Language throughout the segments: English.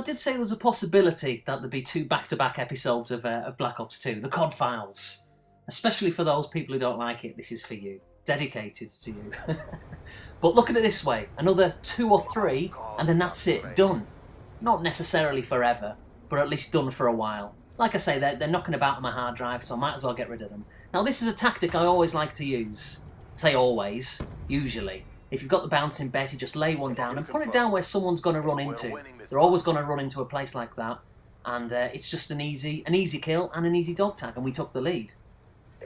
I did say there was a possibility that there'd be 2 back-to-back episodes of Black Ops 2, the CoD Files. Especially for those people who don't like it, this is for you. Dedicated to you. But look at it this way, another 2 or 3, and then that's it, done. Not necessarily forever, but at least done for a while. Like I say, they're knocking about on my hard drive, so I might as well get rid of them. Now this is a tactic I always like to use. I say always, usually. If you've got the bouncing bet, you just lay one down and put it down where someone's going to run into. They're always going to run into a place like that, and it's just an easy kill and an easy dog tag, and we took the lead.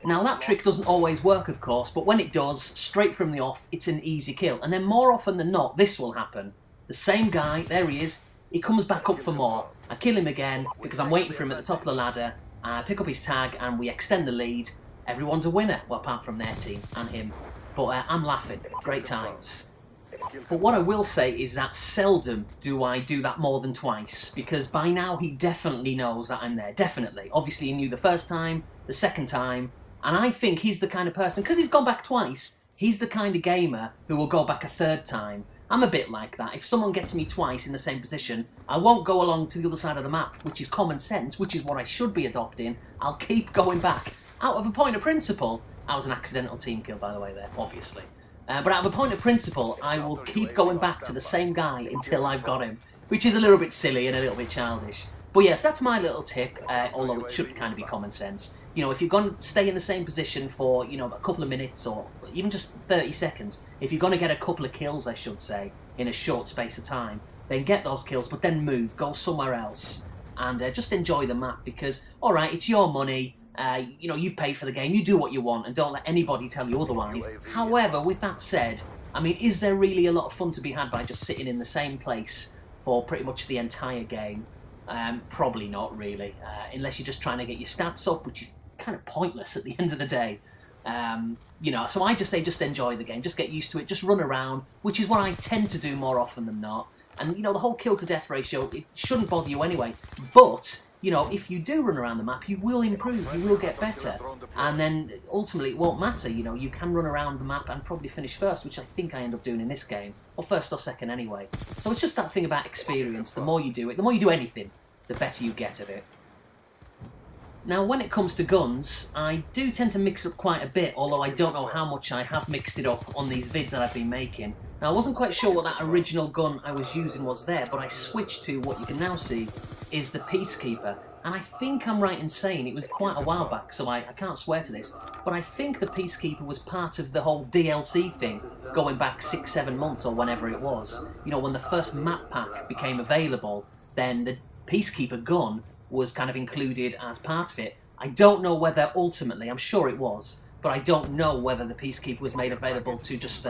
Now that trick doesn't always work, of course, but when it does, straight from the off, it's an easy kill. And then more often than not, this will happen. The same guy, there he is, he comes back up for more. I kill him again because I'm waiting for him at the top of the ladder, and I pick up his tag and we extend the lead. Everyone's a winner, well, apart from their team and him. But I'm laughing, great times. But what I will say is that seldom do I do that more than twice, because by now he definitely knows that I'm there, definitely. Obviously he knew the first time, the second time, and I think he's the kind of person, because he's gone back twice, he's the kind of gamer who will go back a third time. I'm a bit like that. If someone gets me twice in the same position, I won't go along to the other side of the map, which is common sense, which is what I should be adopting. I'll keep going back. Out of a point of principle, I was an accidental team kill, by the way, there, obviously. But out of a point of principle, I will keep going back to the same guy until I've got him, which is a little bit silly and a little bit childish. But yes, that's my little tip, although it should kind of be common sense. You know, if you're going to stay in the same position for, you know, a couple of minutes or even just 30 seconds, if you're going to get a couple of kills, I should say, in a short space of time, then get those kills, but then move, go somewhere else, and just enjoy the map, because, alright, it's your money, you know, you've paid for the game, you do what you want, and don't let anybody tell you otherwise. However, with that said, I mean, is there really a lot of fun to be had by just sitting in the same place for pretty much the entire game? Probably not, really, unless you're just trying to get your stats up, which is kind of pointless at the end of the day. You know, so I just say just enjoy the game, just get used to it, just run around, which is what I tend to do more often than not. And, you know, the whole kill to death ratio, it shouldn't bother you anyway, but, you know, if you do run around the map, you will improve, you will get better, and then ultimately it won't matter, you know, you can run around the map and probably finish first, which I think I end up doing in this game, or first or second anyway. So it's just that thing about experience, the more you do it, the more you do anything, the better you get at it. Now, when it comes to guns, I do tend to mix up quite a bit, although I don't know how much I have mixed it up on these vids that I've been making. Now, I wasn't quite sure what that original gun I was using was there, but I switched to what you can now see is the Peacekeeper. And I think I'm right in saying it was quite a while back, so I can't swear to this, but I think the Peacekeeper was part of the whole DLC thing, going back 6-7 months or whenever it was. You know, when the first map pack became available, then the Peacekeeper gun was kind of included as part of it. I don't know whether ultimately, I'm sure it was, but I don't know whether the Peacekeeper was made available to just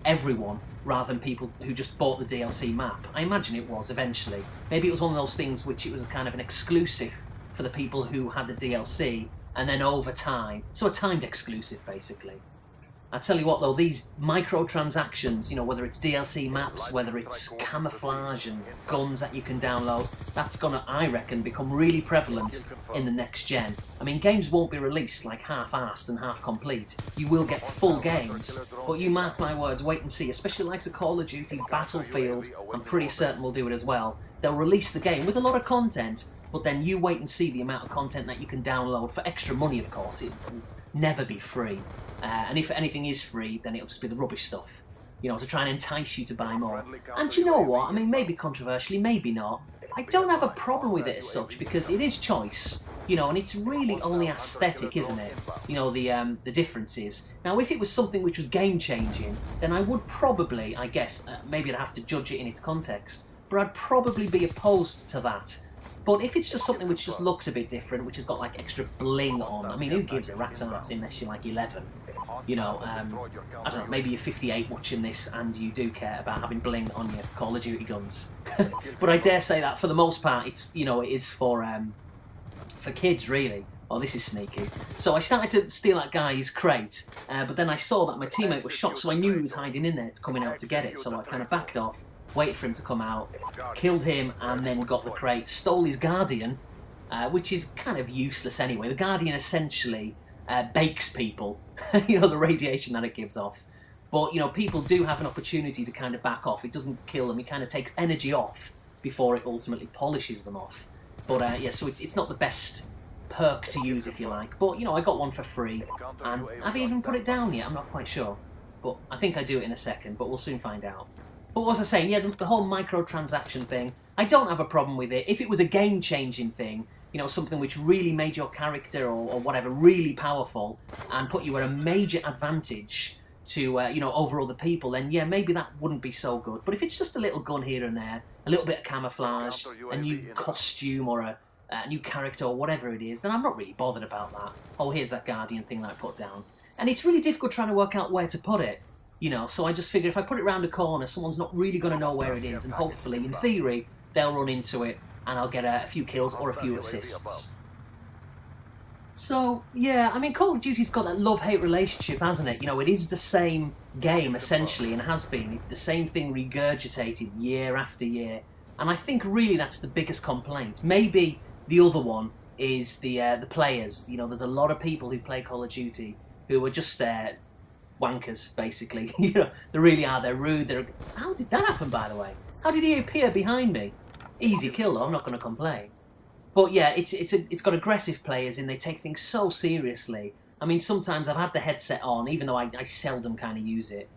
everyone, rather than people who just bought the DLC map. I imagine it was eventually. Maybe it was one of those things which it was kind of an exclusive for the people who had the DLC, and then over time, so a timed exclusive basically. I tell you what though, these microtransactions, you know, whether it's DLC maps, whether it's camouflage and guns that you can download, that's gonna, I reckon, become really prevalent in the next gen. I mean, games won't be released like half-assed and half-complete. You will get full games, but you mark my words, wait and see, especially like the Call of Duty, Battlefield, I'm pretty certain will do it as well. They'll release the game with a lot of content, but then you wait and see the amount of content that you can download for extra money, of course. It will never be free. And if anything is free, then it'll just be the rubbish stuff, you know, to try and entice you to buy more. And you know what? I mean, maybe controversially, maybe not. I don't have a problem with it as such, because it is choice, you know, and it's really only aesthetic, isn't it? You know, the differences. Now, if it was something which was game-changing, then I would probably, I guess, maybe I'd have to judge it in its context, but I'd probably be opposed to that. But if it's just something which just looks a bit different, which has got like extra bling on, I mean, who gives a rat's ass unless you're like 11? You know, I don't know, maybe you're 58 watching this and you do care about having bling on your Call of Duty guns. But I dare say that for the most part, it's, you know, it is for kids really. Oh, this is sneaky. So I started to steal that guy's crate, but then I saw that my teammate was shot, so I knew he was hiding in there, coming out to get it. So I kind of backed off, waited for him to come out, killed him, and then got the crate, stole his Guardian, which is kind of useless anyway. The Guardian essentially bakes people, you know, the radiation that it gives off. But, you know, people do have an opportunity to kind of back off. It doesn't kill them, it kind of takes energy off before it ultimately polishes them off. But yeah, so it's not the best perk to use, if you like. But, you know, I got one for free, and have I even put it down yet? I'm not quite sure. But I think I do it in a second, but we'll soon find out. But what was I saying? Yeah, the whole microtransaction thing, I don't have a problem with it. If it was a game-changing thing, you know, something which really made your character or whatever really powerful and put you at a major advantage to, you know, over other people, then yeah, maybe that wouldn't be so good. But if it's just a little gun here and there, a little bit of camouflage, a new costume or a new character or whatever it is, then I'm not really bothered about that. Oh, here's that Guardian thing that I put down. And it's really difficult trying to work out where to put it. You know, so I just figure if I put it round a corner, someone's not really going to know where it is, and hopefully, in theory, they'll run into it, and I'll get a few kills or a few assists. So, yeah, I mean, Call of Duty's got that love-hate relationship, hasn't it? You know, it is the same game, essentially, and has been. It's the same thing regurgitated year after year. And I think, really, that's the biggest complaint. Maybe the other one is the players. You know, there's a lot of people who play Call of Duty who are just wankers, basically. You know, they really are. They're rude. How did that happen, by the way? How did he appear behind me? Easy kill, though. I'm not going to complain. But yeah, it's got aggressive players, and they take things so seriously. I mean, sometimes I've had the headset on, even though I seldom kind of use it.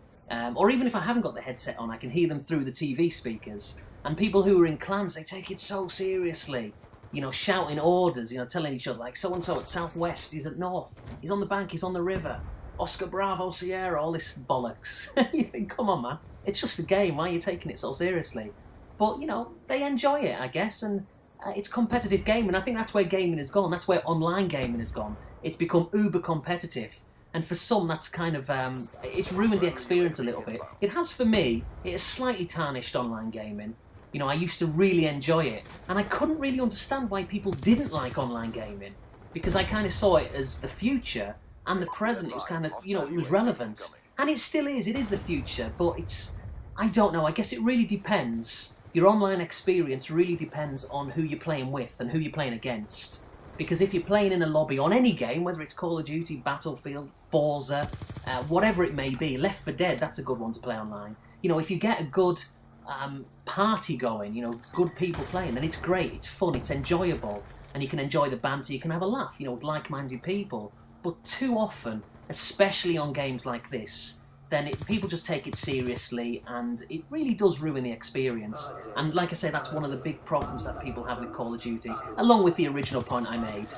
Or even if I haven't got the headset on, I can hear them through the TV speakers. And people who are in clans, they take it so seriously. You know, shouting orders, you know, telling each other, like, so-and-so at Southwest, he's at North, he's on the bank, he's on the river. Oscar Bravo Sierra, all this bollocks. You think, come on, man. It's just a game. Why are you taking it so seriously? But, you know, they enjoy it, I guess, and it's a competitive game, and I think that's where gaming has gone. That's where online gaming has gone. It's become uber competitive, and for some, that's kind of, it's ruined the experience a little bit. It has for me. It has slightly tarnished online gaming. You know, I used to really enjoy it, and I couldn't really understand why people didn't like online gaming, because I kind of saw it as the future, and the present. It was kind of, you know, it was relevant, and it still is. It is the future, but it's, I don't know, I guess it really depends. Your online experience really depends on who you're playing with and who you're playing against. Because if you're playing in a lobby on any game, whether it's Call of Duty, Battlefield, Forza, whatever it may be, Left 4 Dead, that's a good one to play online. You know, if you get a good party going, you know, good people playing, then it's great, it's fun, it's enjoyable, and you can enjoy the banter, you can have a laugh, you know, with like-minded people. But too often, especially on games like this, then people just take it seriously, and it really does ruin the experience. And like I say, that's one of the big problems that people have with Call of Duty, along with the original point I made.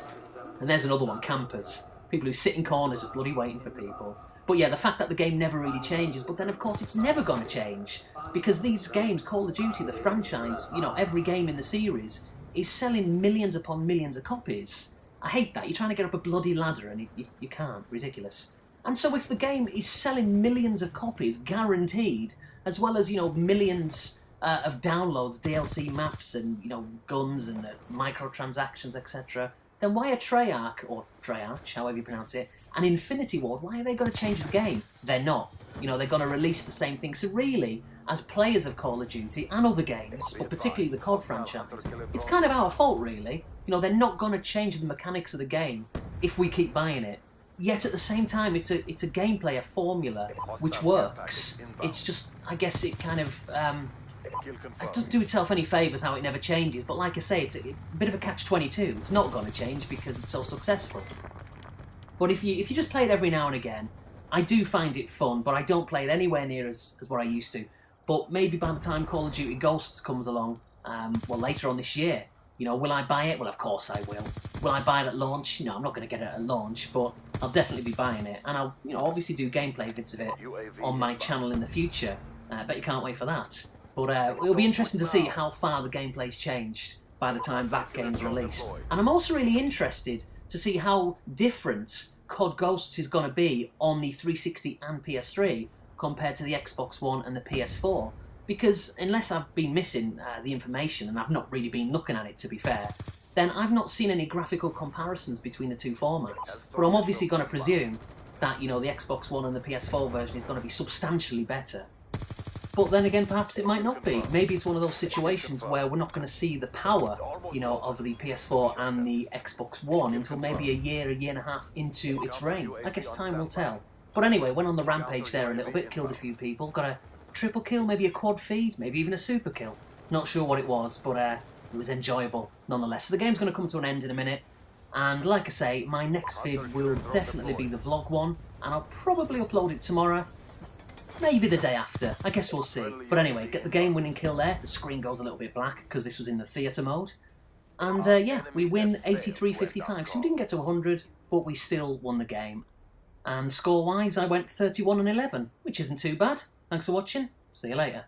And there's another one, campers. People who sit in corners just bloody waiting for people. But yeah, the fact that the game never really changes, but then of course it's never going to change, because these games, Call of Duty, the franchise, you know, every game in the series, is selling millions upon millions of copies. I hate that. You're trying to get up a bloody ladder and you can't. Ridiculous. And so if the game is selling millions of copies, guaranteed, as well as, you know, millions of downloads, DLC maps and, you know, guns and microtransactions, etc., then why are Treyarch, or Treyarch, however you pronounce it, and Infinity Ward, why are they going to change the game? They're not. You know, they're going to release the same thing. So really, as players of Call of Duty and other games, but particularly the CoD franchise, it's kind of our fault, really. You know, they're not going to change the mechanics of the game if we keep buying it. Yet at the same time, it's a gameplay, a formula, which works. It's just, I guess it kind of, it doesn't do itself any favours how it never changes, but like I say, it's a bit of a catch-22. It's not going to change because it's so successful. But if you just play it every now and again, I do find it fun, but I don't play it anywhere near as what I used to. But maybe by the time Call of Duty Ghosts comes along, well, later on this year, you know, will I buy it? Well, of course I will. Will I buy it at launch? You know, I'm not going to get it at launch, but I'll definitely be buying it. And I'll, you know, obviously do gameplay vids of it on my channel in the future. I bet you can't wait for that. But it'll be interesting to see how far the gameplay's changed by the time that game's released. And I'm also really interested to see how different CoD Ghosts is going to be on the 360 and PS3 compared to the Xbox One and the PS4. Because unless I've been missing the information, and I've not really been looking at it, to be fair, then I've not seen any graphical comparisons between the two formats. But I'm obviously going to presume that, you know, the Xbox One and the PS4 version is going to be substantially better. But then again, perhaps it might not be. Maybe it's one of those situations where we're not going to see the power, you know, of the PS4 and the Xbox One until maybe a year and a half into its reign. I guess time will tell. But anyway, went on the rampage there a little bit, killed a few people, got a triple kill, maybe a quad feed, maybe even a super kill. Not sure what it was, but it was enjoyable nonetheless. So the game's going to come to an end in a minute. And like I say, my next vid will definitely be the vlog one. And I'll probably upload it tomorrow. Maybe the day after. I guess we'll see. But anyway, get the game-winning kill there. The screen goes a little bit black because this was in the theatre mode. And yeah, we win 83-55. So we didn't get to 100, but we still won the game. And score-wise, I went 31-11, which isn't too bad. Thanks for watching. See you later.